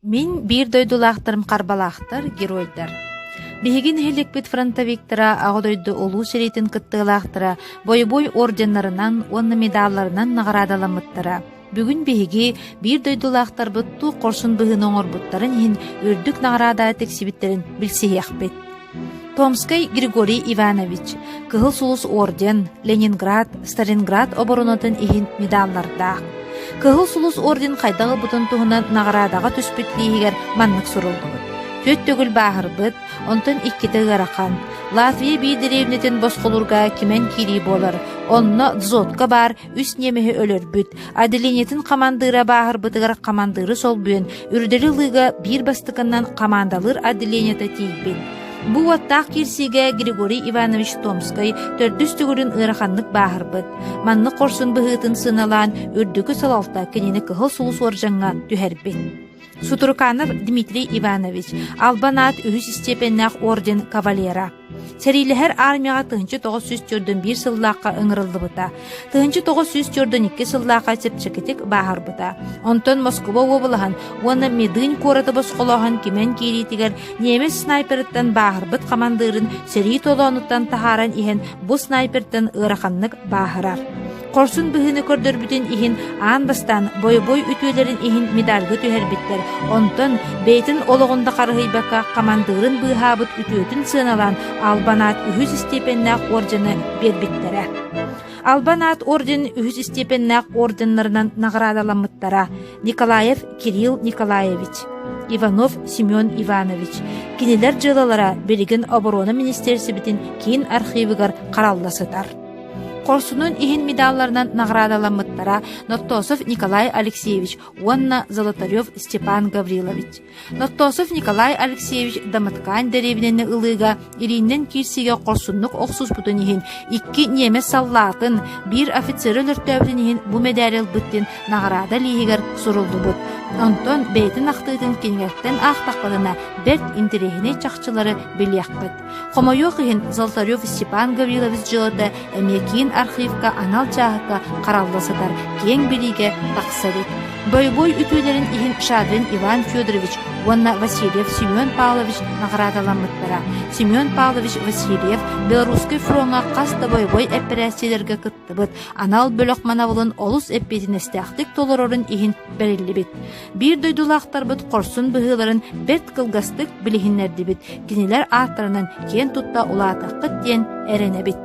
Мин бир дойдулаахтарым карбалаахтар геройдар. Бихигин хелекпит фронтовиктора агодойду улуу серейтин кыттыылаахтара бой орденнарынан, онна медалларынан наградаламыттара. Бүгүн биһиги бир дойдулаахтар бутту корсун быһын оҥорбуттарын иһин үрдүк наградаа тексибиттерин билсиһиэхпит. Томский Григорий Иванович, кыһыл сулус орден, Ленинград, Сталинград оборонотун иһин медаллардаах. Кыһыл сулус орден хайдагы бутун туһунан наградага түспүтлиигер маннык сурулдубут. Төт төгүл баахырбыт, онтон икките ыарахан. Латвия бии деревнетин босқолурга кимен кири болар. Онно дзотка бар, үс немеһи өлөрбүт. Аделенетин командыра баахырбытыгар командыры солбуен, үрдели лыга бир бастыканнан командалыр аделенета тийбин. Бу ваттаах кирсиге Григорий Иванович Томский төрдүс түгүрүн ыраханнык баахырбыт. Манны корсун быһыытын сыналаан үрдүкү салалта кенени кыһыл сулус оржаңга түһэрбит. Сутурканов Дмитрий Иванович, албанат үһүс степеннах орден кавалера. Серилэхэр армияга тыһынчы 941 сыллаакка ыҥырыллыбыта. Тыһынчы 942 сыллаакка сепчекетик баахарбыта. Онтон Москва облахан, уонна медыын куораты босқолохан кимен кииритигер немес снайперттан баахарбыт командырын сери толоонуттан тахааран иһэн бу снайперттан ыраханнык баахарар. Корсун быһыны көрдөрбүтүн иһин аан бастан бой үтүөлерин иһин медальгы түһэрбиттер. Онтон бейтин ологунда карыһыйбакка командырын быһаабыт үтүөтүн сыаналаан албанат үһүс степеннах ордены бербиттере. Албанат орден үһүс степеннах орденнарынан наградаламмыттара: Николаев Кирилл Николаевич, Иванов Семен Иванович. Кинилер жылалара Белигин оборона министерсибитин кийин архивыгар каралласытар. Корсунун иһин медалларынан наградаламмыттара Ноттосов Николай Алексеевич, уонна Золотарев Степан Гаврилович. Ноттосов Николай Алексеевич Дамыткан деревнени ылыга ириннен кирсиге корсуннук оксуспутун иһин икки немес саллаатын бир офицер өлөртөбүтүн иһин бу медаль бүттин награда лиигер сурулдубут. Онтон бейтин ахтыытын кеңерттен ахтакпадына берт интерехине чакчылары билиякпыт. Хомойох иһин Золотарев Степан Гаврилович жылыта эмекин архивка анал чаһыкка каралласыдар кең билиге таксабит. Бой үтүөлерин иһин Шадрин Иван Федорович, уонна Васильев Семен Павлович наградаламмыттара. Семен Павлович Васильев Белорусский фронга каста бой операциялерге кыттыбыт. Анал бөлөк манабылын олус эппетинестяхтык толорорун иһин бериллибит. Бир дойдулаахтарбыт корсун быһыыларын берт кылгастык билихиннердибит. Кинилер ааттарынан кен тутта улаатаккыт диэн эренебит.